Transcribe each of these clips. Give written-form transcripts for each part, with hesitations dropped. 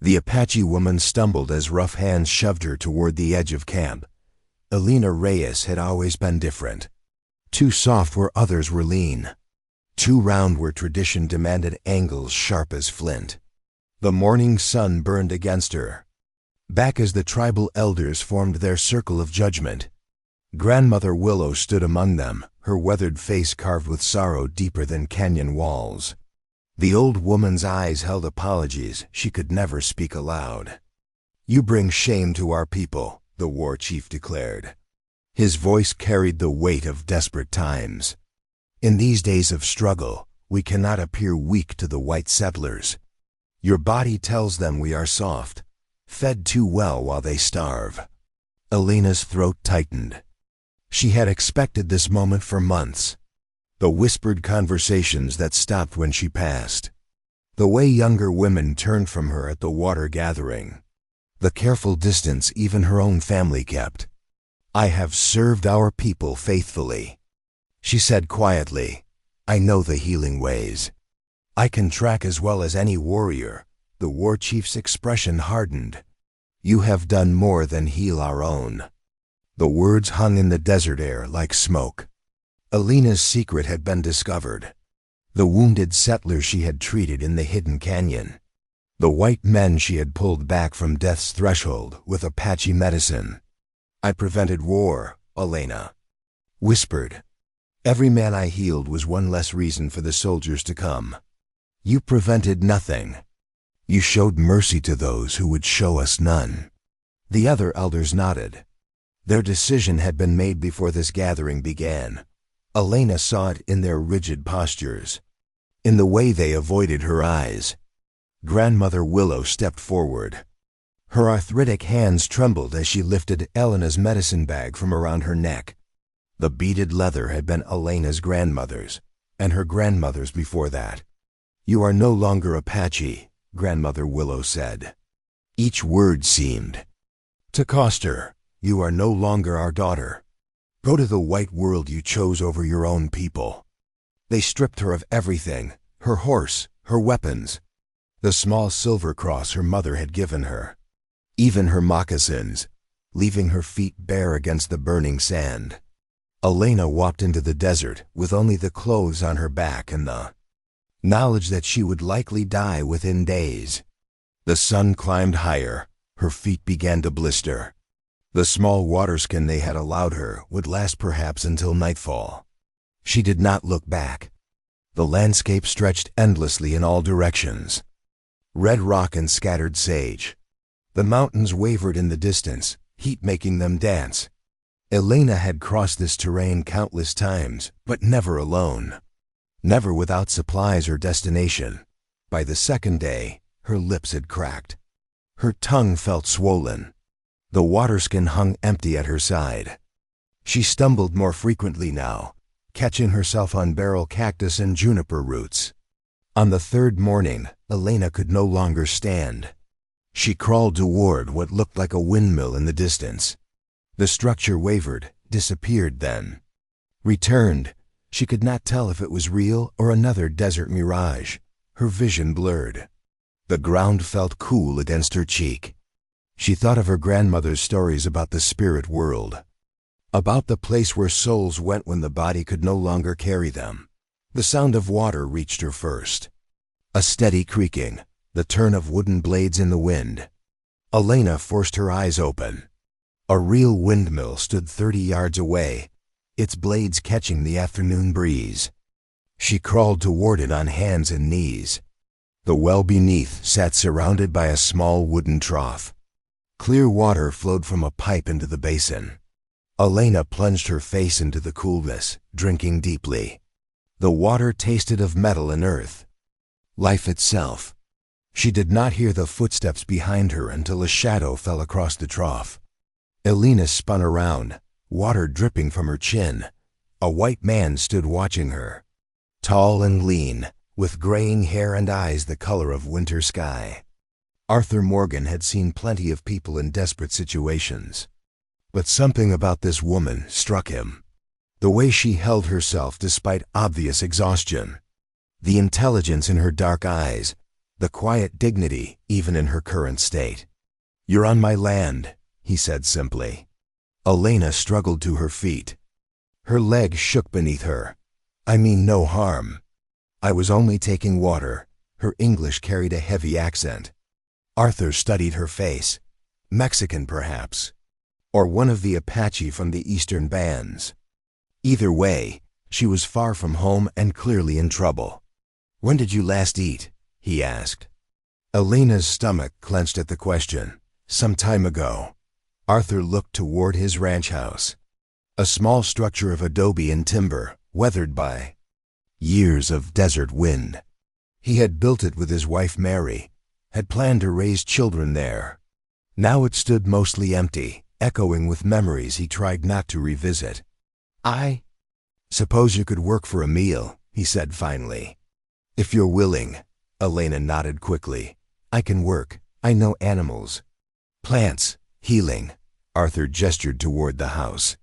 The Apache woman stumbled as rough hands shoved her toward the edge of camp. Elena Reyes had always been different. Too soft where others were lean. Too round where tradition demanded angles sharp as flint. The morning sun burned against her. Back as the tribal elders formed their circle of judgment, Grandmother Willow stood among them, her weathered face carved with sorrow deeper than canyon walls. The old woman's eyes held apologies she could never speak aloud. "You bring shame to our people," the war chief declared. His voice carried the weight of desperate times. "In these days of struggle, we cannot appear weak to the white settlers. Your body tells them we are soft, fed too well while they starve." Elena's throat tightened. She had expected this moment for months. The whispered conversations that stopped when she passed. The way younger women turned from her at the water gathering. The careful distance even her own family kept. "I have served our people faithfully," she said quietly. "I know the healing ways. I can track as well as any warrior." The war chief's expression hardened. "You have done more than heal our own." The words hung in the desert air like smoke. Elena's secret had been discovered. The wounded settlers she had treated in the hidden canyon. The white men she had pulled back from death's threshold with Apache medicine. "I prevented war," Elena whispered. "Every man I healed was one less reason for the soldiers to come. You prevented nothing. You showed mercy to those who would show us none." The other elders nodded. Their decision had been made before this gathering began. Elena saw it in their rigid postures, in the way they avoided her eyes. Grandmother Willow stepped forward. Her arthritic hands trembled as she lifted Elena's medicine bag from around her neck. The beaded leather had been Elena's grandmother's, and her grandmother's before that. "You are no longer Apache," Grandmother Willow said. Each word seemed to cost her. "You are no longer our daughter. Go to the white world you chose over your own people." They stripped her of everything, her horse, her weapons, the small silver cross her mother had given her, even her moccasins, leaving her feet bare against the burning sand. Elena walked into the desert with only the clothes on her back and the knowledge that she would likely die within days. The sun climbed higher, her feet began to blister. The small waterskin they had allowed her would last perhaps until nightfall. She did not look back. The landscape stretched endlessly in all directions. Red rock and scattered sage. The mountains wavered in the distance, heat making them dance. Elena had crossed this terrain countless times, but never alone. Never without supplies or destination. By the second day, her lips had cracked. Her tongue felt swollen. The waterskin hung empty at her side. She stumbled more frequently now, catching herself on beryl cactus and juniper roots. On the third morning, Elena could no longer stand. She crawled toward what looked like a windmill in the distance. The structure wavered, disappeared then. Returned. She could not tell if it was real or another desert mirage. Her vision blurred. The ground felt cool against her cheek. She thought of her grandmother's stories about the spirit world, about the place where souls went when the body could no longer carry them. The sound of water reached her first. A steady creaking, the turn of wooden blades in the wind. Elena forced her eyes open. A real windmill stood 30 yards away, its blades catching the afternoon breeze. She crawled toward it on hands and knees. The well beneath sat surrounded by a small wooden trough. Clear water flowed from a pipe into the basin. Elena plunged her face into the coolness, drinking deeply. The water tasted of metal and earth. Life itself. She did not hear the footsteps behind her until a shadow fell across the trough. Elena spun around, water dripping from her chin. A white man stood watching her. Tall and lean, with graying hair and eyes the color of winter sky. Arthur Morgan had seen plenty of people in desperate situations. But something about this woman struck him. The way she held herself despite obvious exhaustion. The intelligence in her dark eyes, the quiet dignity even in her current state. "You're on my land," he said simply. Elena struggled to her feet. Her legs shook beneath her. "I mean no harm. I was only taking water." Her English carried a heavy accent. Arthur studied her face. Mexican, perhaps. Or one of the Apache from the eastern bands. Either way, she was far from home and clearly in trouble. "When did you last eat?" he asked. Elena's stomach clenched at the question. "Some time ago." Arthur looked toward his ranch house. A small structure of adobe and timber, weathered by years of desert wind. He had built it with his wife Mary, had planned to raise children there. Now it stood mostly empty, echoing with memories he tried not to revisit. "I suppose you could work for a meal," he said finally. "If you're willing." Elena nodded quickly. "I can work. I know animals. Plants. Healing." Arthur gestured toward the house.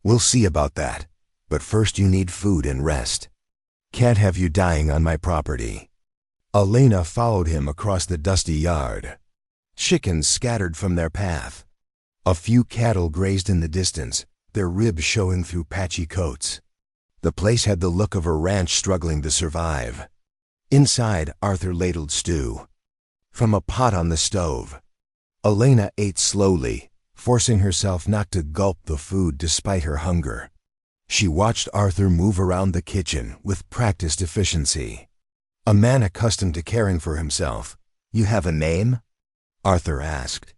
"We'll see about that. But first you need food and rest. Can't have you dying on my property." Elena followed him across the dusty yard. Chickens scattered from their path. A few cattle grazed in the distance, their ribs showing through patchy coats. The place had the look of a ranch struggling to survive. Inside, Arthur ladled stew from a pot on the stove. Elena ate slowly, forcing herself not to gulp the food despite her hunger. She watched Arthur move around the kitchen with practiced efficiency. A man accustomed to caring for himself. "You have a name?" Arthur asked.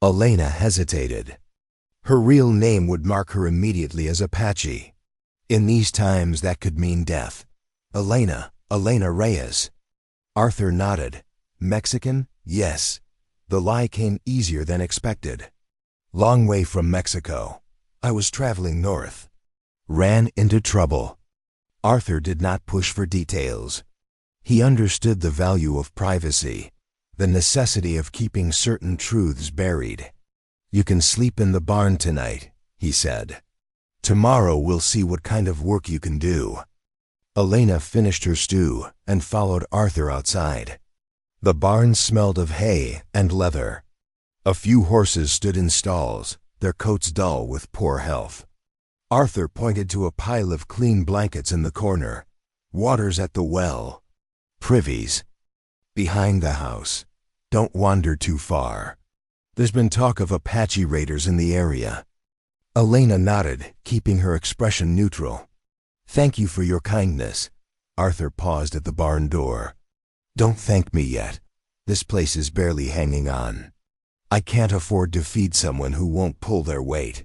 Elena hesitated. Her real name would mark her immediately as Apache. In these times that could mean death. Elena Reyes. Arthur nodded. "Mexican?" "Yes." The lie came easier than expected. "Long way from Mexico. I was traveling north. Ran into trouble." Arthur did not push for details. He understood the value of privacy, the necessity of keeping certain truths buried. "You can sleep in the barn tonight," he said. "Tomorrow we'll see what kind of work you can do." Elena finished her stew and followed Arthur outside. The barn smelled of hay and leather. A few horses stood in stalls, their coats dull with poor health. Arthur pointed to a pile of clean blankets in the corner. "Water's at the well. Privies. Behind the house. Don't wander too far. There's been talk of Apache raiders in the area." Elena nodded, keeping her expression neutral. "Thank you for your kindness." Arthur paused at the barn door. "Don't thank me yet. This place is barely hanging on. I can't afford to feed someone who won't pull their weight."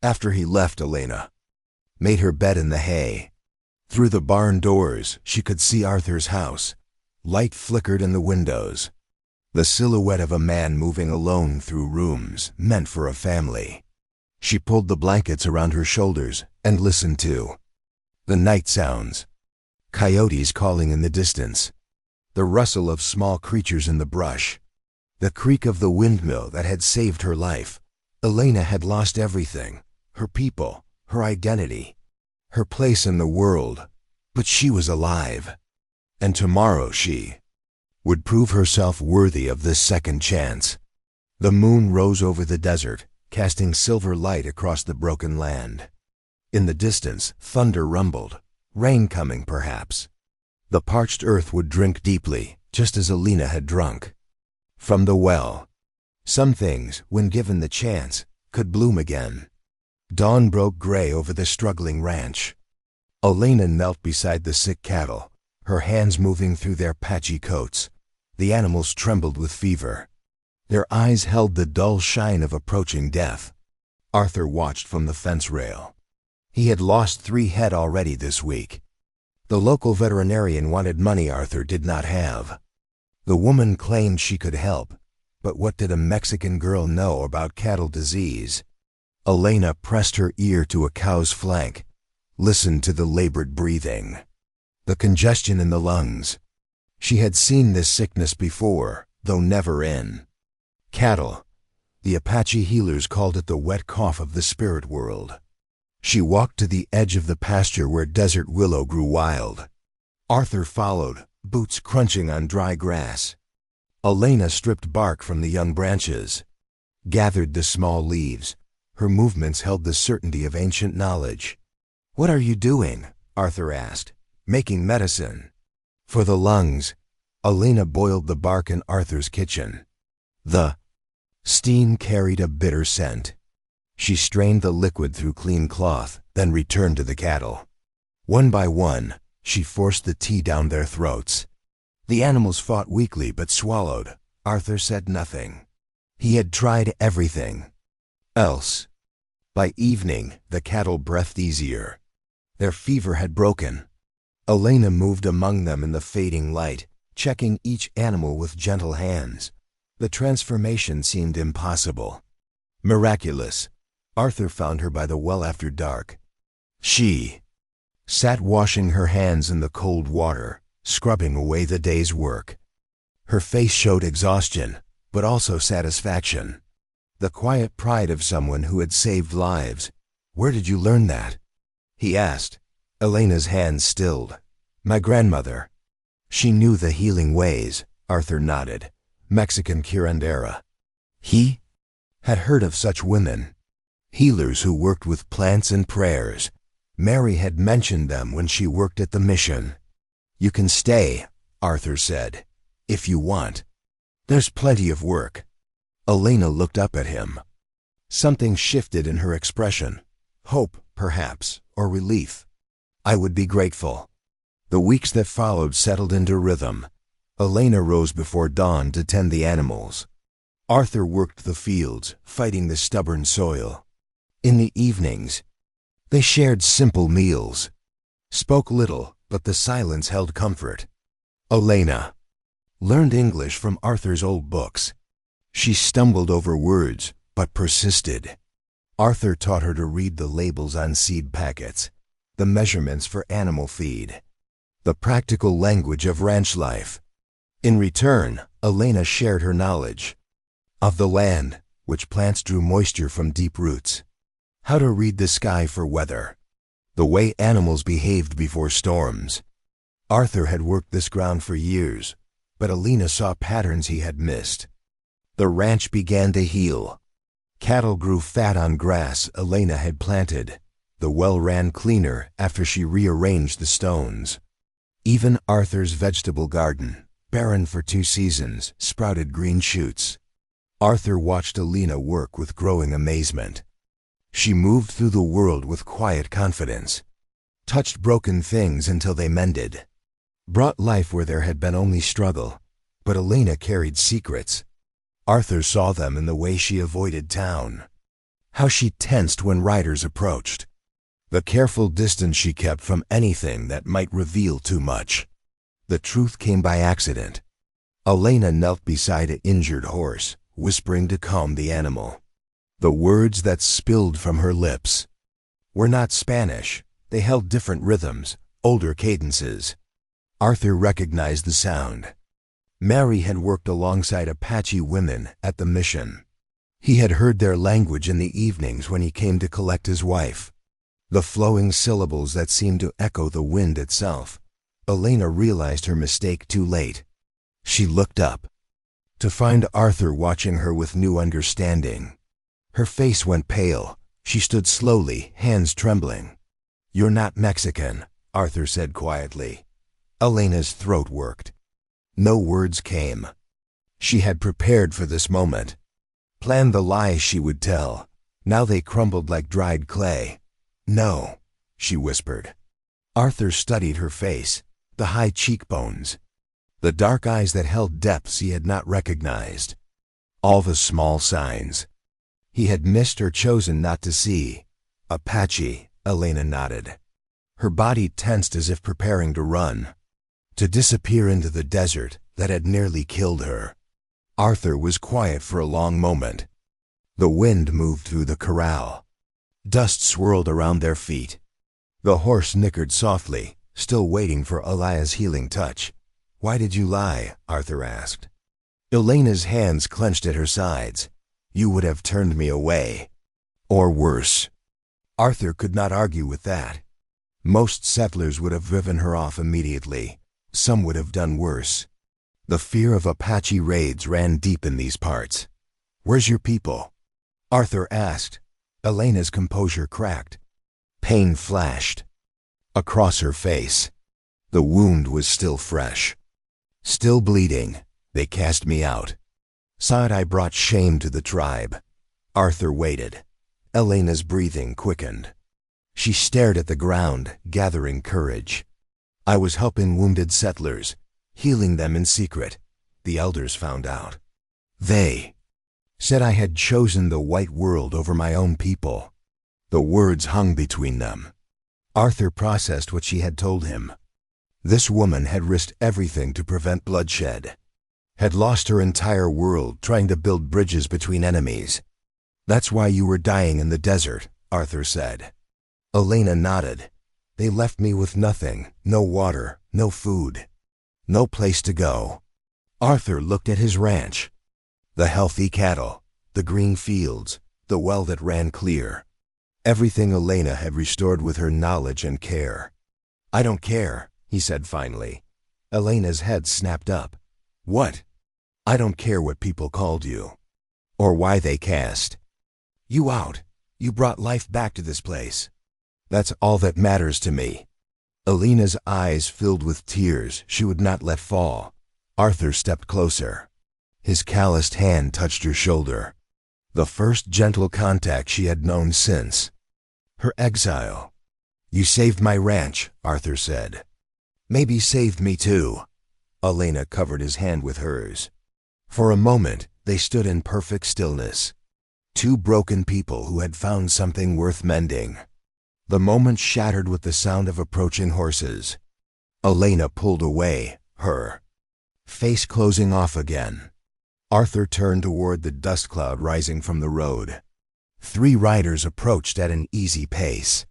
After he left, Elena made her bed in the hay. Through the barn doors, she could see Arthur's house. Light flickered in the windows. The silhouette of a man moving alone through rooms meant for a family. She pulled the blankets around her shoulders and listened to the night sounds. Coyotes calling in the distance. The rustle of small creatures in the brush. The creak of the windmill that had saved her life. Elena had lost everything. Her people, her identity, her place in the world. But she was alive. And tomorrow she would prove herself worthy of this second chance. The moon rose over the desert, casting silver light across the broken land. In the distance, thunder rumbled. Rain coming, perhaps. The parched earth would drink deeply, just as Elena had drunk. From the well. Some things, when given the chance, could bloom again. Dawn broke gray over the struggling ranch. Elena knelt beside the sick cattle, her hands moving through their patchy coats. The animals trembled with fever. Their eyes held the dull shine of approaching death. Arthur watched from the fence rail. He had lost 3 head already this week. The local veterinarian wanted money Arthur did not have. The woman claimed she could help, but what did a Mexican girl know about cattle disease? Elena pressed her ear to a cow's flank, listened to the labored breathing, the congestion in the lungs. She had seen this sickness before, though never in cattle. The Apache healers called it the wet cough of the spirit world. She walked to the edge of the pasture where desert willow grew wild. Arthur followed, boots crunching on dry grass. Elena stripped bark from the young branches, gathered the small leaves. Her movements held the certainty of ancient knowledge. "What are you doing?" Arthur asked. "Making medicine." "For the lungs." Elena boiled the bark in Arthur's kitchen. The steam carried a bitter scent. She strained the liquid through clean cloth, then returned to the cattle. One by one, she forced the tea down their throats. The animals fought weakly but swallowed. Arthur said nothing. He had tried everything else. By evening, the cattle breathed easier. Their fever had broken. Elena moved among them in the fading light, checking each animal with gentle hands. The transformation seemed impossible. Miraculous. Arthur found her by the well after dark. She sat washing her hands in the cold water, scrubbing away the day's work. Her face showed exhaustion, but also satisfaction. The quiet pride of someone who had saved lives. "Where did you learn that?" he asked. Elena's hands stilled. "My grandmother." She knew the healing ways. Arthur nodded. Mexican curandera. He had heard of such women. Healers who worked with plants and prayers. Mary had mentioned them when she worked at the mission. "You can stay," Arthur said, "if you want. There's plenty of work." Elena looked up at him. Something shifted in her expression. Hope, perhaps, or relief. "I would be grateful." The weeks that followed settled into rhythm. Elena rose before dawn to tend the animals. Arthur worked the fields, fighting the stubborn soil. In the evenings, they shared simple meals, spoke little, but the silence held comfort. Elena learned English from Arthur's old books. She stumbled over words, but persisted. Arthur taught her to read the labels on seed packets, the measurements for animal feed, the practical language of ranch life. In return, Elena shared her knowledge of the land, which plants drew moisture from deep roots, how to read the sky for weather, the way animals behaved before storms. Arthur had worked this ground for years, but Elena saw patterns he had missed. The ranch began to heal. Cattle grew fat on grass Elena had planted. The well ran cleaner after she rearranged the stones. Even Arthur's vegetable garden, barren for 2 seasons, sprouted green shoots. Arthur watched Elena work with growing amazement. She moved through the world with quiet confidence, touched broken things until they mended, brought life where there had been only struggle. But Elena carried secrets. Arthur saw them in the way she avoided town, how she tensed when riders approached, the careful distance she kept from anything that might reveal too much. The truth came by accident. Elena knelt beside an injured horse, whispering to calm the animal. The words that spilled from her lips were not Spanish. They held different rhythms, older cadences. Arthur recognized the sound. Mary had worked alongside Apache women at the mission. He had heard their language in the evenings when he came to collect his wife. The flowing syllables that seemed to echo the wind itself. Elena realized her mistake too late. She looked up to find Arthur watching her with new understanding. Her face went pale. She stood slowly, hands trembling. "You're not Mexican," Arthur said quietly. Elena's throat worked. No words came. She had prepared for this moment, planned the lies she would tell. Now they crumbled like dried clay. "No," she whispered. Arthur studied her face, the high cheekbones, the dark eyes that held depths he had not recognized. All the small signs he had missed or chosen not to see. "Apache," Elena nodded. Her body tensed as if preparing to run, to disappear into the desert that had nearly killed her. Arthur was quiet for a long moment. The wind moved through the corral. Dust swirled around their feet. The horse nickered softly, still waiting for Elia's healing touch. "Why did you lie?" Arthur asked. Elena's hands clenched at her sides. "You would have turned me away. Or worse." Arthur could not argue with that. Most settlers would have driven her off immediately. Some would have done worse. The fear of Apache raids ran deep in these parts. "Where's your people?" Arthur asked. Elena's composure cracked. Pain flashed across her face. The wound was still fresh. Still bleeding. "They cast me out. Said I brought shame to the tribe." Arthur waited. Elena's breathing quickened. She stared at the ground, gathering courage. "I was helping wounded settlers, healing them in secret. The elders found out. They said I had chosen the white world over my own people." The words hung between them. Arthur processed what she had told him. This woman had risked everything to prevent bloodshed, had lost her entire world trying to build bridges between enemies. "That's why you were dying in the desert," Arthur said. Elena nodded. "They left me with nothing, no water, no food, no place to go." Arthur looked at his ranch. The healthy cattle, the green fields, the well that ran clear. Everything Elena had restored with her knowledge and care. "I don't care," he said finally. Elena's head snapped up. "What?" "I don't care what people called you, or why they cast you out. You brought life back to this place. That's all that matters to me." Elena's eyes filled with tears she would not let fall. Arthur stepped closer. His calloused hand touched her shoulder. The first gentle contact she had known since her exile. "You saved my ranch," Arthur said. "Maybe saved me too." Elena covered his hand with hers. For a moment, they stood in perfect stillness. Two broken people who had found something worth mending. The moment shattered with the sound of approaching horses. Elena pulled away, her face closing off again. Arthur turned toward the dust cloud rising from the road. 3 riders approached at an easy pace.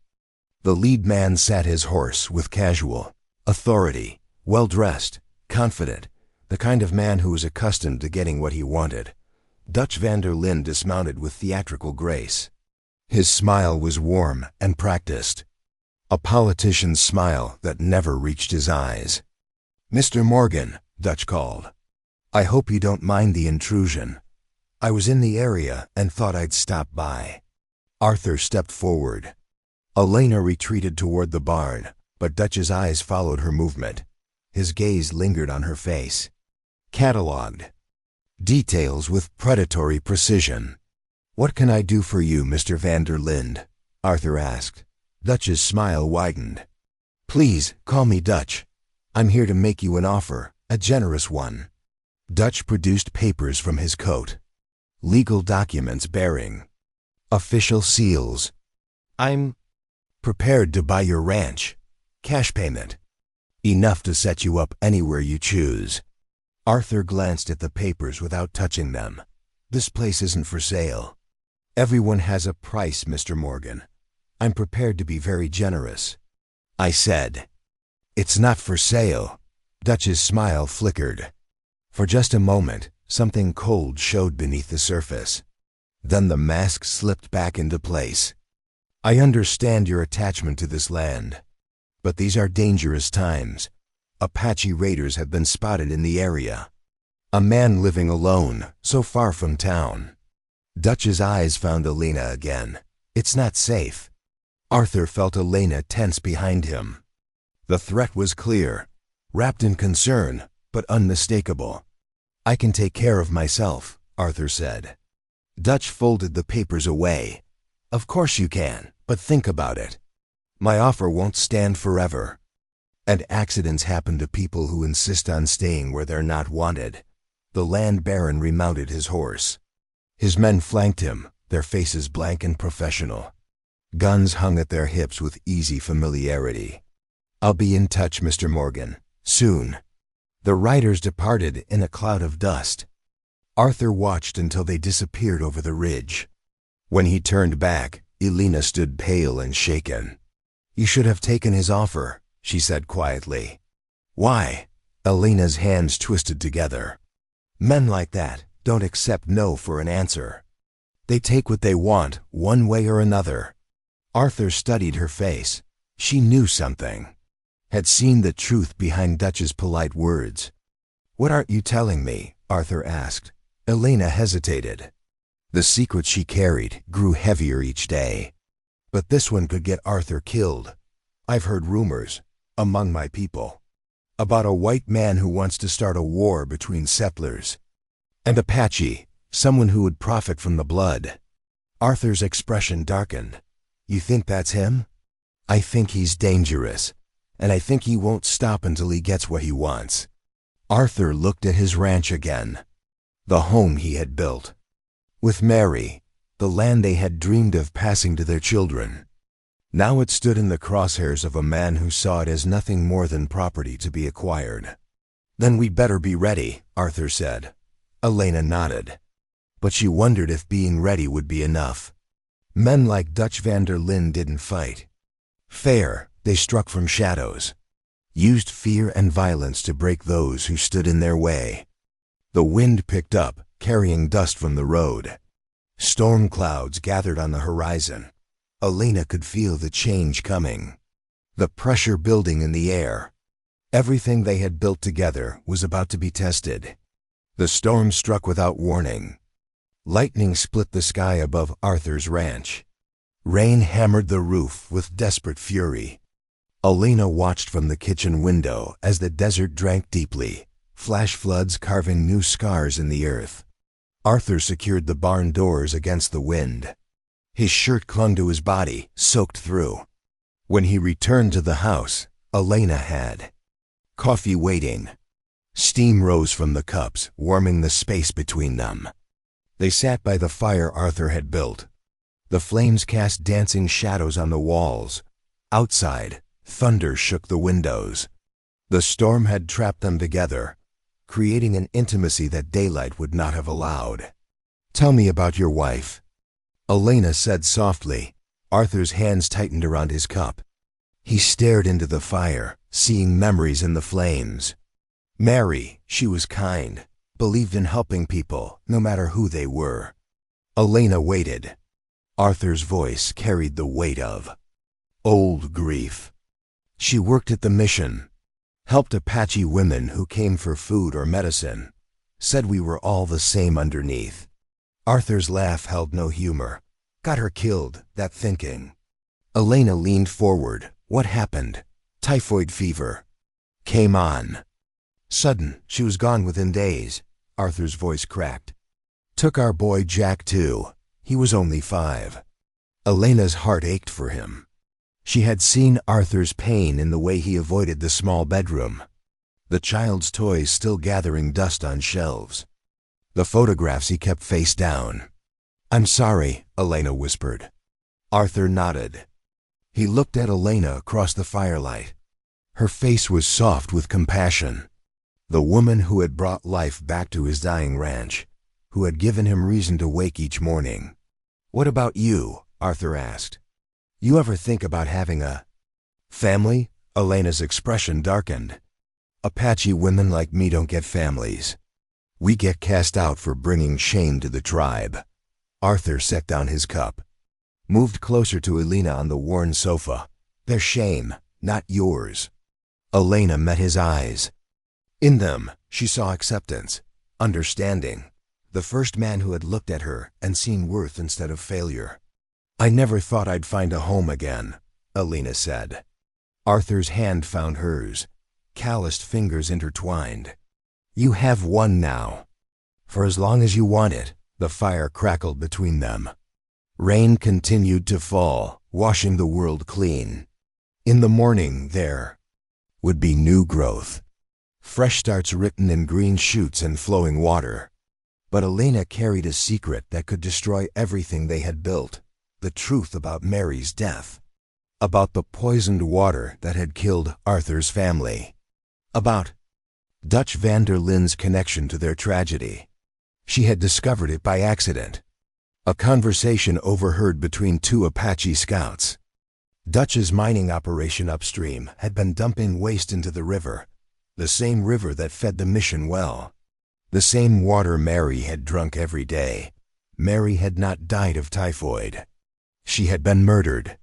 The lead man sat his horse with casual authority, well-dressed, confident, the kind of man who was accustomed to getting what he wanted. Dutch van der Linde dismounted with theatrical grace. His smile was warm and practiced, a politician's smile that never reached his eyes. "Mr. Morgan," Dutch called. "I hope you don't mind the intrusion. I was in the area and thought I'd stop by." Arthur stepped forward. Elena retreated toward the barn, but Dutch's eyes followed her movement. His gaze lingered on her face. Catalogued details with predatory precision. "What can I do for you, Mr. van der Linde?" Arthur asked. Dutch's smile widened. "Please, call me Dutch. I'm here to make you an offer, a generous one." Dutch produced papers from his coat. Legal documents bearing official seals. "I'm prepared to buy your ranch. Cash payment. Enough to set you up anywhere you choose." Arthur glanced at the papers without touching them. "This place isn't for sale. Everyone has a price, Mr. Morgan. I'm prepared to be very generous." I said. "It's not for sale." Dutch's smile flickered. For just a moment, something cold showed beneath the surface. Then the mask slipped back into place. "I understand your attachment to this land, but these are dangerous times. Apache raiders have been spotted in the area. A man living alone, so far from town." Dutch's eyes found Elena again. "It's not safe." Arthur felt Elena tense behind him. The threat was clear, wrapped in concern, but unmistakable. "I can take care of myself," Arthur said. Dutch folded the papers away. "Of course you can, but think about it. My offer won't stand forever. And accidents happen to people who insist on staying where they're not wanted." The land baron remounted his horse. His men flanked him, their faces blank and professional. Guns hung at their hips with easy familiarity. "I'll be in touch, Mr. Morgan, soon." The riders departed in a cloud of dust. Arthur watched until they disappeared over the ridge. When he turned back, Elena stood pale and shaken. "You should have taken his offer," she said quietly. "Why?" Elena's hands twisted together. "Men like that don't accept no for an answer. They take what they want, one way or another." Arthur studied her face. She knew something. had seen the truth behind Dutch's polite words. "What aren't you telling me?" Arthur asked. Elena hesitated. The secret she carried grew heavier each day. "But this one could get Arthur killed. I've heard rumors, among my people, about a white man who wants to start a war between settlers and Apache, someone who would profit from the blood." Arthur's expression darkened. "You think that's him?" "I think he's dangerous, and I think he won't stop until he gets what he wants." Arthur looked at his ranch again, the home he had built with Mary, the land they had dreamed of passing to their children. Now it stood in the crosshairs of a man who saw it as nothing more than property to be acquired. "Then we better be ready," Arthur said. Elena nodded, but she wondered if being ready would be enough. Men like Dutch van der Linde didn't fight fair. They struck from shadows, used fear and violence to break those who stood in their way. The wind picked up, carrying dust from the road. Storm clouds gathered on the horizon. Elena could feel the change coming, the pressure building in the air. Everything they had built together was about to be tested. The storm struck without warning. Lightning split the sky above Arthur's ranch. Rain hammered the roof with desperate fury. Elena watched from the kitchen window as the desert drank deeply, flash floods carving new scars in the earth. Arthur secured the barn doors against the wind. His shirt clung to his body, soaked through. When he returned to the house, Elena had coffee waiting. Steam rose from the cups, warming the space between them. They sat by the fire Arthur had built. The flames cast dancing shadows on the walls. Outside, thunder shook the windows. The storm had trapped them together, creating an intimacy that daylight would not have allowed. "Tell me about your wife," Elena said softly. Arthur's hands tightened around his cup. He stared into the fire, seeing memories in the flames. "Mary, she was kind, believed in helping people, no matter who they were." Elena waited. Arthur's voice carried the weight of old grief. "She worked at the mission, helped Apache women who came for food or medicine, said we were all the same underneath." Arthur's laugh held no humor. "Got her killed, that thinking." Elena leaned forward. "What happened?" "Typhoid fever. Came on. Sudden, she was gone within days." Arthur's voice cracked. "Took our boy Jack too. He was only 5. Elena's heart ached for him. She had seen Arthur's pain in the way he avoided the small bedroom, the child's toys still gathering dust on shelves, the photographs he kept face down. "I'm sorry," Elena whispered. Arthur nodded. He looked at Elena across the firelight. Her face was soft with compassion. The woman who had brought life back to his dying ranch, who had given him reason to wake each morning. "What about you?" Arthur asked. "You ever think about having a family?" Elena's expression darkened. "Apache women like me don't get families. We get cast out for bringing shame to the tribe." Arthur set down his cup, moved closer to Elena on the worn sofa. "Their shame, not yours." Elena met his eyes. In them, she saw acceptance, understanding, the first man who had looked at her and seen worth instead of failure. "I never thought I'd find a home again," Elena said. Arthur's hand found hers, calloused fingers intertwined. "You have one now. For as long as you want it." The fire crackled between them. Rain continued to fall, washing the world clean. In the morning there would be new growth, fresh starts written in green shoots and flowing water. But Elena carried a secret that could destroy everything they had built, the truth about Mary's death, about the poisoned water that had killed Arthur's family, about Dutch van der Linde's connection to their tragedy. She had discovered it by accident. A conversation overheard between 2 Apache scouts. Dutch's mining operation upstream had been dumping waste into the river, the same river that fed the mission well, the same water Mary had drunk every day. Mary had not died of typhoid. She had been murdered,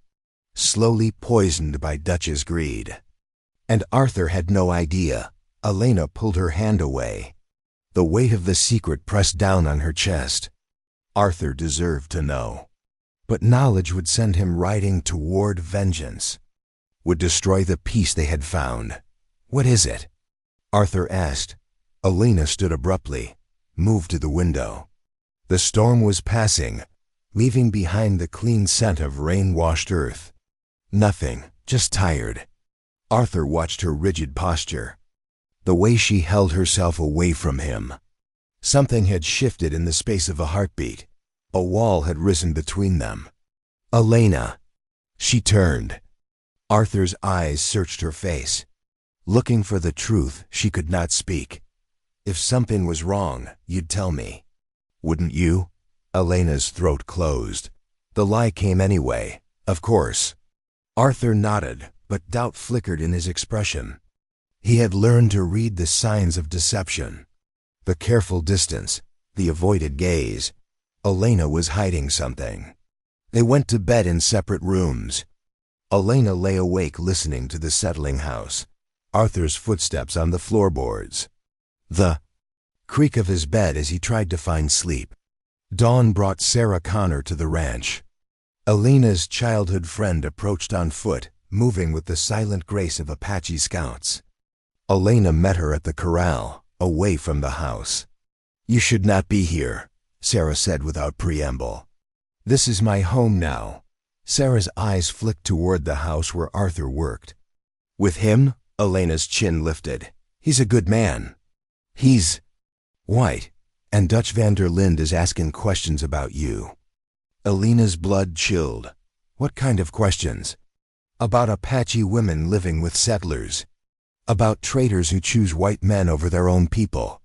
slowly poisoned by Dutch's greed. And Arthur had no idea. Elena pulled her hand away. The weight of the secret pressed down on her chest. Arthur deserved to know. But knowledge would send him riding toward vengeance. Would destroy the peace they had found. "What is it?" Arthur asked. Elena stood abruptly, moved to the window. The storm was passing, leaving behind the clean scent of rain-washed earth. "Nothing, just tired." Arthur watched her rigid posture, the way she held herself away from him. Something had shifted in the space of a heartbeat. A wall had risen between them. "Elena." She turned. Arthur's eyes searched her face. Looking for the truth, she could not speak. "If something was wrong, you'd tell me. Wouldn't you?" Elena's throat closed. The lie came anyway, of course. Arthur nodded, but doubt flickered in his expression. He had learned to read the signs of deception. The careful distance, the avoided gaze. Elena was hiding something. They went to bed in separate rooms. Elena lay awake listening to the settling house, Arthur's footsteps on the floorboards, the creak of his bed as he tried to find sleep. Dawn brought Sarah Connor to the ranch. Elena's childhood friend approached on foot, moving with the silent grace of Apache scouts. Elena met her at the corral, away from the house. "You should not be here," Sarah said without preamble. "This is my home now." Sarah's eyes flicked toward the house where Arthur worked. "With him?" Elena's chin lifted. "He's a good man." "He's white, and Dutch van der Linde is asking questions about you." Elena's blood chilled. "What kind of questions?" "About Apache women living with settlers. About traders who choose white men over their own people."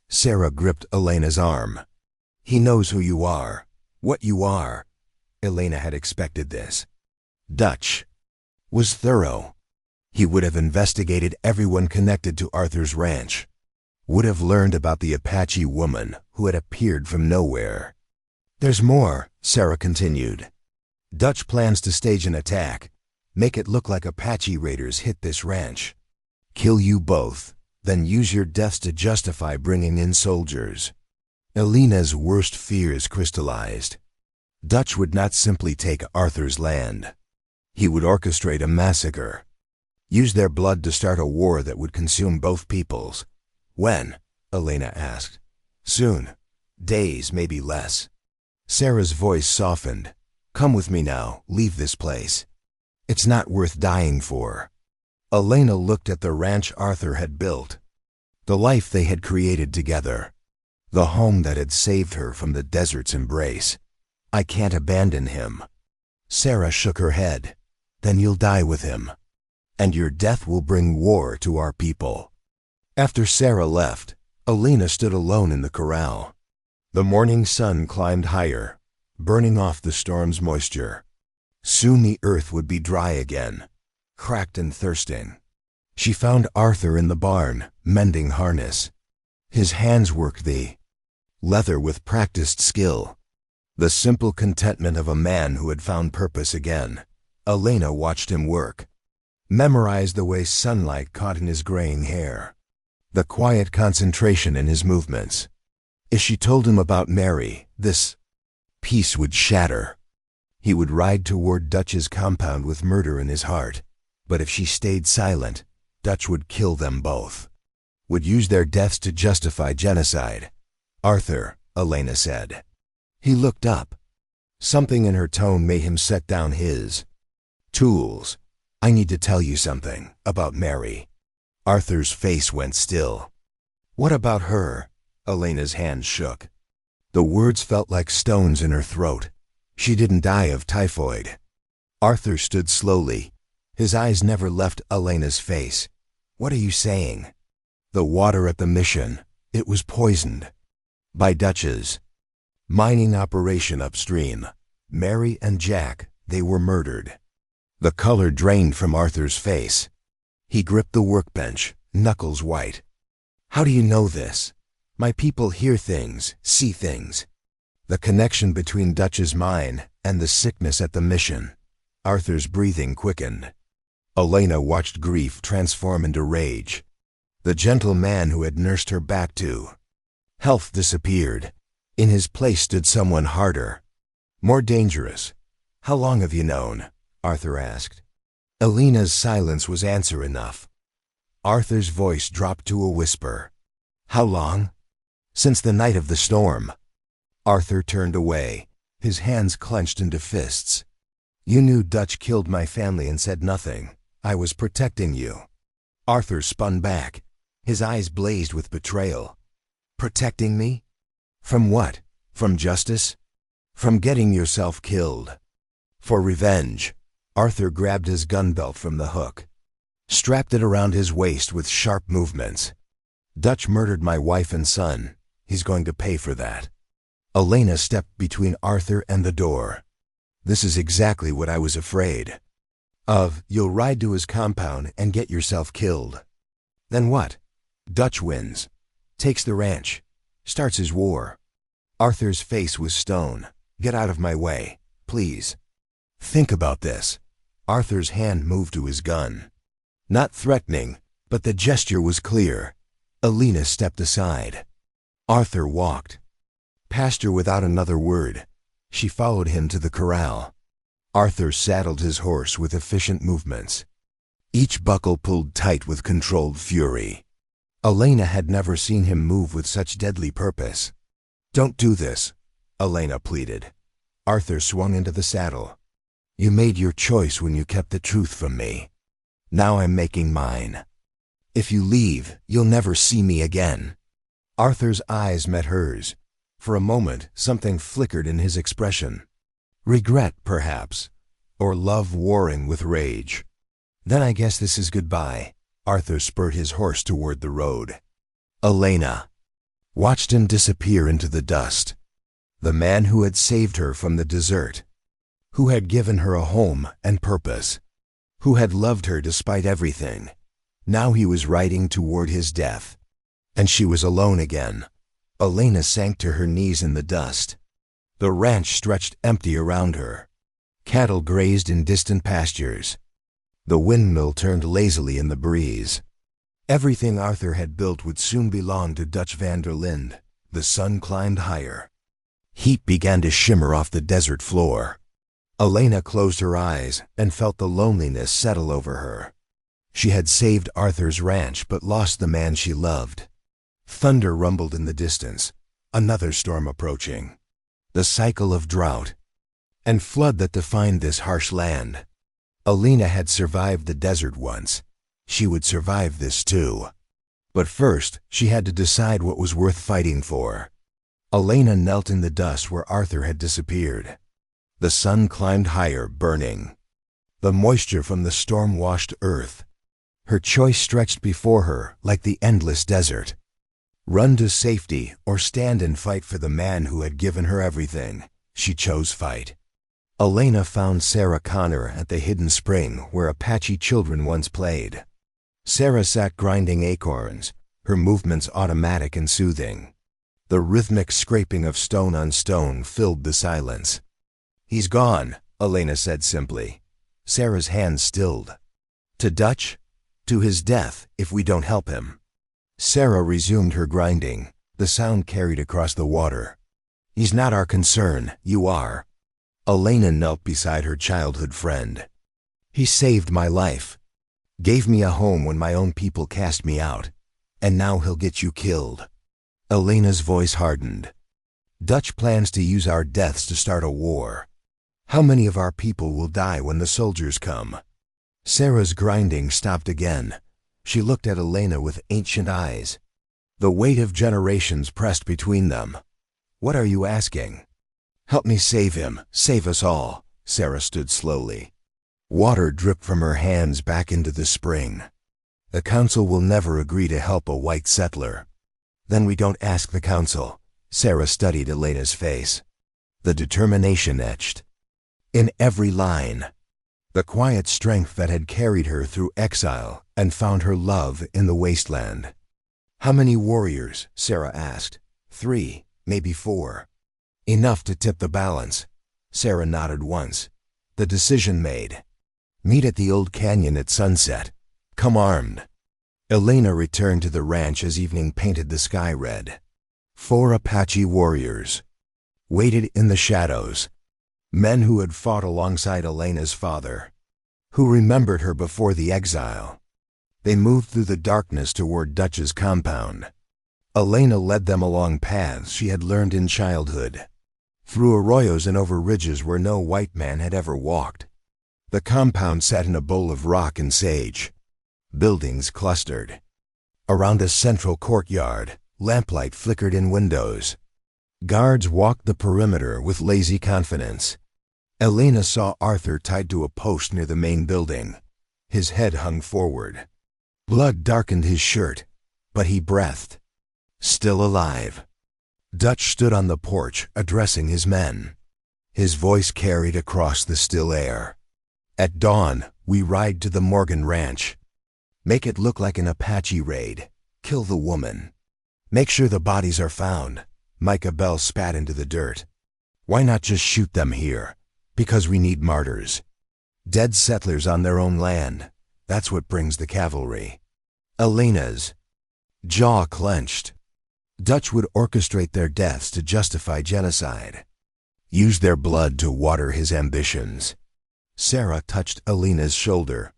Sarah gripped Elena's arm. "He knows who you are, what you are." Elena had expected this. Dutch was thorough. He would have investigated everyone connected to Arthur's ranch. Would have learned about the Apache woman who had appeared from nowhere. "There's more," Sarah continued. "Dutch plans to stage an attack. Make it look like Apache raiders hit this ranch. Kill you both, then use your deaths to justify bringing in soldiers." Elena's worst fears crystallized. Dutch would not simply take Arthur's land. He would orchestrate a massacre. Use their blood to start a war that would consume both peoples. "When?" Elena asked. "Soon. Days, maybe less." Sarah's voice softened. "Come with me now. Leave this place. It's not worth dying for." Elena looked at the ranch Arthur had built. The life they had created together. The home that had saved her from the desert's embrace. "I can't abandon him." Sarah shook her head. "Then you'll die with him. And your death will bring war to our people." After Sarah left, Elena stood alone in the corral. The morning sun climbed higher, burning off the storm's moisture. Soon the earth would be dry again, cracked and thirsting. She found Arthur in the barn, mending harness. His hands worked the leather with practiced skill. The simple contentment of a man who had found purpose again. Elena watched him work. Memorized the way sunlight caught in his graying hair. The quiet concentration in his movements. If she told him about Mary, this peace would shatter. He would ride toward Dutch's compound with murder in his heart. But if she stayed silent, Dutch would kill them both. Would use their deaths to justify genocide. "Arthur," Elena said. He looked up. Something in her tone made him set down his tools. "I need to tell you something about Mary." Arthur's face went still. "What about her?" Elena's hand shook. The words felt like stones in her throat. "She didn't die of typhoid." Arthur stood slowly. His eyes never left Elena's face. "What are you saying?" "The water at the mission. It was poisoned. By Dutch's mining operation upstream. Mary and Jack, they were murdered." The color drained from Arthur's face. He gripped the workbench, knuckles white. "How do you know this?" "My people hear things, see things." The connection between Dutch's mine and the sickness at the mission. Arthur's breathing quickened. Elena watched grief transform into rage. The gentle man who had nursed her back to health disappeared. In his place stood someone harder, more dangerous. "How long have you known?" Arthur asked. Elena's silence was answer enough. Arthur's voice dropped to a whisper. "How long?" "Since the night of the storm." Arthur turned away, his hands clenched into fists. "You knew Dutch killed my family and said nothing. I was protecting you." Arthur spun back. His eyes blazed with betrayal. "Protecting me? From what? From justice? From getting yourself killed?" "For revenge." Arthur grabbed his gun belt from the hook, strapped it around his waist with sharp movements. "Dutch murdered my wife and son. He's going to pay for that." Elena stepped between Arthur and the door. "This is exactly what I was afraid of. You'll ride to his compound and get yourself killed. Then what? Dutch wins, takes the ranch, starts his war." Arthur's face was stone. "Get out of my way, please. Think about this." Arthur's hand moved to his gun. Not threatening, but the gesture was clear. Elena stepped aside. Arthur walked past her without another word. She followed him to the corral. Arthur saddled his horse with efficient movements, each buckle pulled tight with controlled fury. Elena had never seen him move with such deadly purpose. "Don't do this," Elena pleaded. Arthur swung into the saddle. "You made your choice when you kept the truth from me. Now I'm making mine. If you leave, you'll never see me again." Arthur's eyes met hers. For a moment, something flickered in his expression. Regret, perhaps, or love warring with rage. "Then I guess this is goodbye." Arthur spurred his horse toward the road. Elena watched him disappear into the dust. The man who had saved her from the desert, who had given her a home and purpose, who had loved her despite everything. Now he was riding toward his death, and she was alone again. Elena sank to her knees in the dust. The ranch stretched empty around her. Cattle grazed in distant pastures. The windmill turned lazily in the breeze. Everything Arthur had built would soon belong to Dutch van der Linde. The sun climbed higher. Heat began to shimmer off the desert floor. Elena closed her eyes and felt the loneliness settle over her. She had saved Arthur's ranch but lost the man she loved. Thunder rumbled in the distance, another storm approaching. The cycle of drought and flood that defined this harsh land. Elena had survived the desert once. She would survive this too. But first, she had to decide what was worth fighting for. Elena knelt in the dust where Arthur had disappeared. The sun climbed higher, burning. The moisture from the storm-washed earth. Her choice stretched before her like the endless desert. Run to safety or stand and fight for the man who had given her everything. She chose fight. Elena found Sarah Connor at the hidden spring where Apache children once played. Sarah sat grinding acorns, her movements automatic and soothing. The rhythmic scraping of stone on stone filled the silence. "He's gone," Elena said simply. Sarah's hands stilled. "To Dutch? To his death if we don't help him." Sarah resumed her grinding. The sound carried across the water. "He's not our concern, you are." Elena knelt beside her childhood friend. "He saved my life, gave me a home when my own people cast me out, and now he'll get you killed." Elena's voice hardened. "Dutch plans to use our deaths to start a war. How many of our people will die when the soldiers come?" Sarah's grinding stopped again. She looked at Elena with ancient eyes. The weight of generations pressed between them. "What are you asking?" "Help me save him, save us all." Sarah stood slowly. Water dripped from her hands back into the spring. "The council will never agree to help a white settler." "Then we don't ask the council." Sarah studied Elena's face. The determination etched in every line. The quiet strength that had carried her through exile and found her love in the wasteland. "How many warriors?" Sarah asked. 3, maybe 4. "Enough to tip the balance." Sarah nodded once. "The decision made." Meet at the old canyon at sunset. Come armed. Elena returned to the ranch as evening painted the sky red. 4 Apache warriors waited in the shadows. Men who had fought alongside Elena's father, who remembered her before the exile. They moved through the darkness toward Dutch's compound. Elena led them along paths she had learned in childhood, through arroyos and over ridges where no white man had ever walked. The compound sat in a bowl of rock and sage. Buildings clustered. Around a central courtyard, lamplight flickered in windows. Guards walked the perimeter with lazy confidence. Elena saw Arthur tied to a post near the main building. His head hung forward. Blood darkened his shirt, but he breathed. Still alive. Dutch stood on the porch, addressing his men. His voice carried across the still air. At dawn, we ride to the Morgan Ranch. Make it look like an Apache raid. Kill the woman. Make sure the bodies are found. Micah Bell spat into the dirt. Why not just shoot them here? Because we need martyrs. Dead settlers on their own land. That's what brings the cavalry. Elena's jaw clenched. Dutch would orchestrate their deaths to justify genocide. Use their blood to water his ambitions. Sarah touched Elena's shoulder,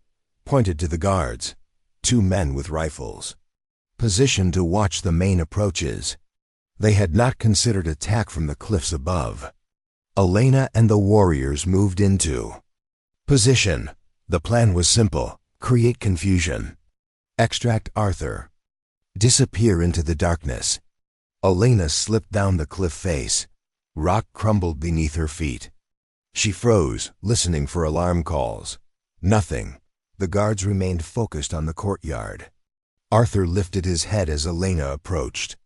pointed to the guards, 2 men with rifles, positioned to watch the main approaches. They had not considered attack from the cliffs above. Elena and the warriors moved into position. The plan was simple: create confusion. Extract Arthur. Disappear into the darkness. Elena slipped down the cliff face. Rock crumbled beneath her feet. She froze, listening for alarm calls. Nothing. The guards remained focused on the courtyard. Arthur lifted his head as Elena approached.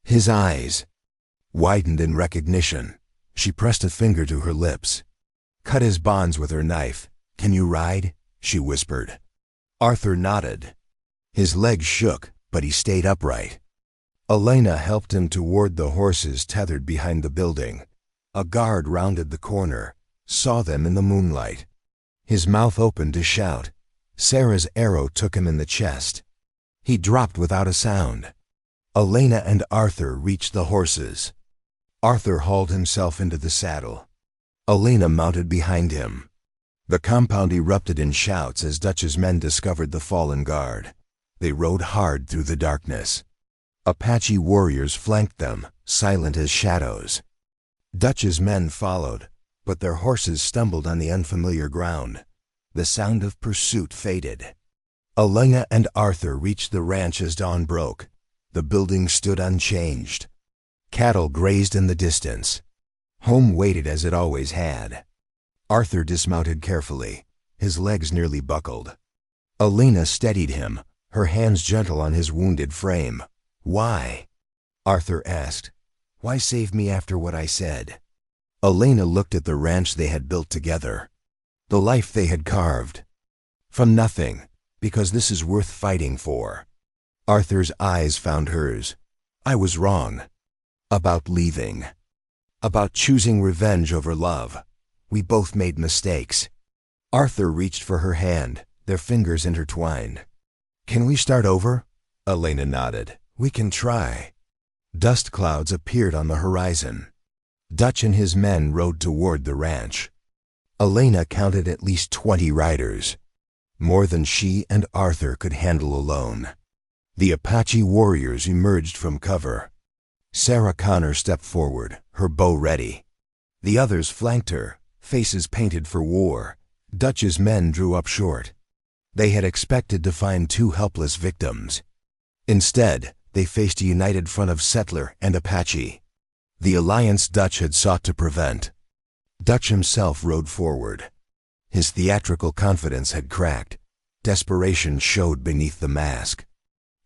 His eyes widened in recognition. She pressed a finger to her lips. Cut his bonds with her knife. Can you ride? She whispered. Arthur nodded. His legs shook, but he stayed upright. Elena helped him toward the horses tethered behind the building. A guard rounded the corner, saw them in the moonlight. His mouth opened to shout. Sarah's arrow took him in the chest. He dropped without a sound. Elena and Arthur reached the horses. Arthur hauled himself into the saddle. Elena mounted behind him. The compound erupted in shouts as Dutch's men discovered the fallen guard. They rode hard through the darkness. Apache warriors flanked them, silent as shadows. Dutch's men followed, but their horses stumbled on the unfamiliar ground. The sound of pursuit faded. Elena and Arthur reached the ranch as dawn broke. The building stood unchanged. Cattle grazed in the distance. Home waited as it always had. Arthur dismounted carefully, his legs nearly buckled. Elena steadied him, her hands gentle on his wounded frame. Why? Arthur asked. Why save me after what I said? Elena looked at the ranch they had built together, the life they had carved. From nothing, because this is worth fighting for. Arthur's eyes found hers. I was wrong. About leaving. About choosing revenge over love. We both made mistakes. Arthur reached for her hand, their fingers intertwined. Can we start over? Elena nodded. We can try. Dust clouds appeared on the horizon. Dutch and his men rode toward the ranch. Elena counted at least 20 riders, more than she and Arthur could handle alone. The Apache warriors emerged from cover. Sarah Connor stepped forward, her bow ready. The others flanked her, faces painted for war. Dutch's men drew up short. They had expected to find 2 helpless victims. Instead, they faced a united front of settler and Apache, the alliance Dutch had sought to prevent. Dutch himself rode forward. His theatrical confidence had cracked. Desperation showed beneath the mask.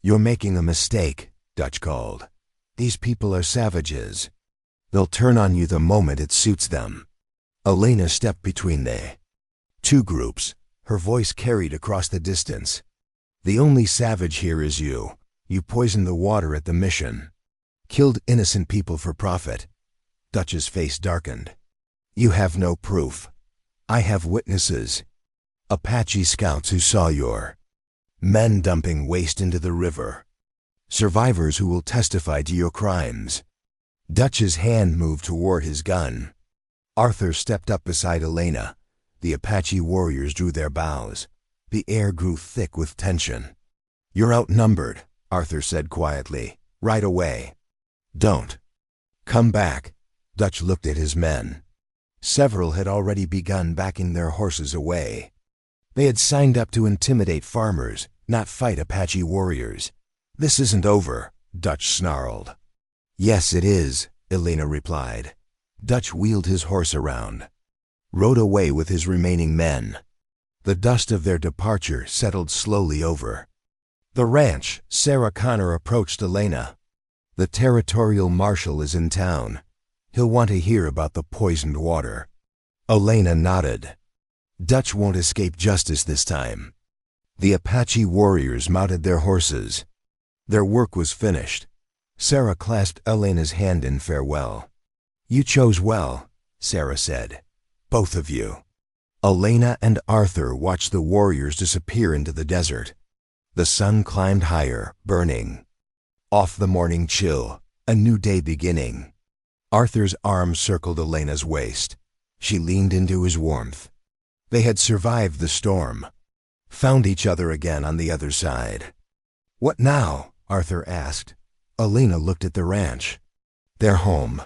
You're making a mistake, Dutch called. These people are savages. They'll turn on you the moment it suits them. Elena stepped between the 2 groups, her voice carried across the distance. The only savage here is you. You poisoned the water at the mission. Killed innocent people for profit. Dutch's face darkened. You have no proof. I have witnesses. Apache scouts who saw your men dumping waste into the river. Survivors who will testify to your crimes. Dutch's hand moved toward his gun. Arthur stepped up beside Elena. The Apache warriors drew their bows. The air grew thick with tension. "You're outnumbered," Arthur said quietly. "Right away. Don't come back." Dutch looked at his men. Several had already begun backing their horses away. They had signed up to intimidate farmers, not fight Apache warriors. "This isn't over," Dutch snarled. "Yes, it is," Elena replied. Dutch wheeled his horse around, rode away with his remaining men. The dust of their departure settled slowly over the ranch. Sarah Connor approached Elena. "The territorial marshal is in town. He'll want to hear about the poisoned water." Elena nodded. "Dutch won't escape justice this time." The Apache warriors mounted their horses. Their work was finished. Sarah clasped Elena's hand in farewell. "You chose well," Sarah said. "Both of you." Elena and Arthur watched the warriors disappear into the desert. The sun climbed higher, burning off the morning chill, a new day beginning. Arthur's arm circled Elena's waist. She leaned into his warmth. They had survived the storm, found each other again on the other side. "What now?" Arthur asked. Elena looked at the ranch. Their home.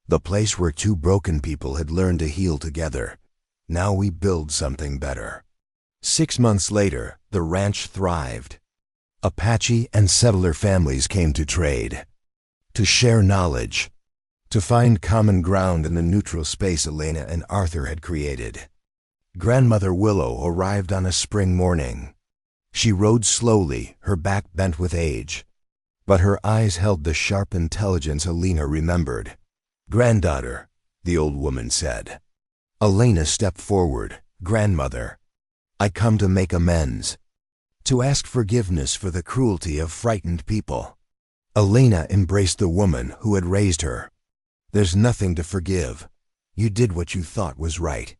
The place where two broken people had learned to heal together. Now we build something better. 6 months later, the ranch thrived. Apache and settler families came to trade, to share knowledge, to find common ground in the neutral space Elena and Arthur had created. Grandmother Willow arrived on a spring morning. She rode slowly, her back bent with age, but her eyes held the sharp intelligence Elena remembered. "Granddaughter," the old woman said. Elena stepped forward. "Grandmother, I come to make amends, to ask forgiveness for the cruelty of frightened people." Elena embraced the woman who had raised her. "There's nothing to forgive. You did what you thought was right."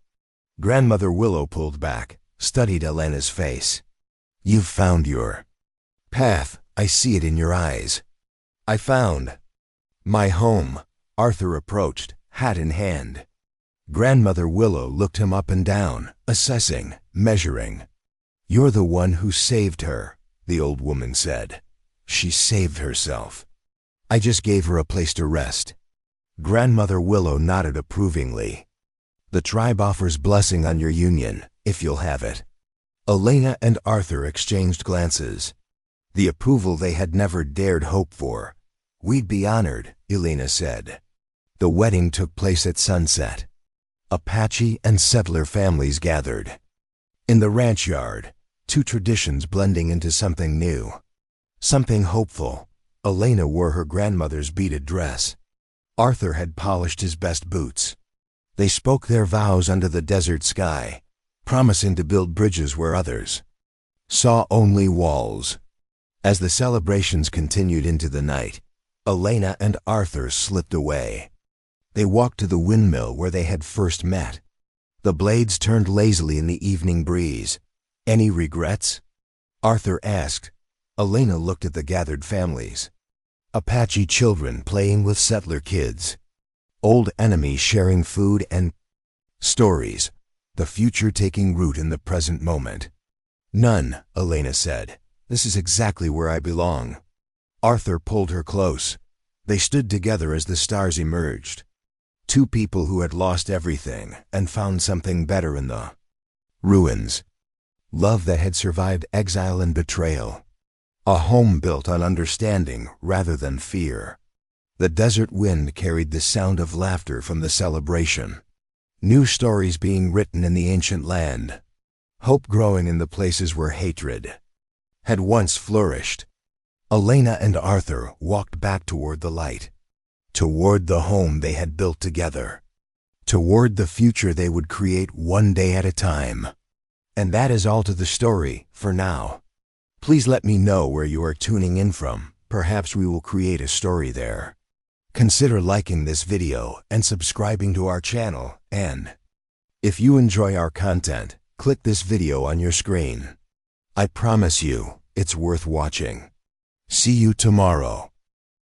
Grandmother Willow pulled back, studied Elena's face. "You've found your path. I see it in your eyes." "I found my home." Arthur approached, hat in hand. Grandmother Willow looked him up and down, assessing, measuring. "You're the one who saved her," the old woman said. "She saved herself. I just gave her a place to rest." Grandmother Willow nodded approvingly. "The tribe offers blessing on your union, if you'll have it." Elena and Arthur exchanged glances. The approval they had never dared hope for. "We'd be honored," Elena said. The wedding took place at sunset. Apache and settler families gathered. In the ranch yard, two traditions blending into something new, something hopeful. Elena wore her grandmother's beaded dress. Arthur had polished his best boots. They spoke their vows under the desert sky, promising to build bridges where others saw only walls. As the celebrations continued into the night, Elena and Arthur slipped away. They walked to the windmill where they had first met. The blades turned lazily in the evening breeze. "Any regrets?" Arthur asked. Elena looked at the gathered families. Apache children playing with settler kids. Old enemies sharing food and stories. The future taking root in the present moment. "None," Elena said. "This is exactly where I belong." Arthur pulled her close. They stood together as the stars emerged. Two people who had lost everything and found something better in the ruins. Love that had survived exile and betrayal. A home built on understanding rather than fear. The desert wind carried the sound of laughter from the celebration. New stories being written in the ancient land. Hope growing in the places where hatred had once flourished. Elena and Arthur walked back toward the light, toward the home they had built together, toward the future they would create one day at a time. And that is all to the story, for now. Please let me know where you are tuning in from. Perhaps we will create a story there. Consider liking this video and subscribing to our channel, and if you enjoy our content, click this video on your screen. I promise you, it's worth watching. See you tomorrow.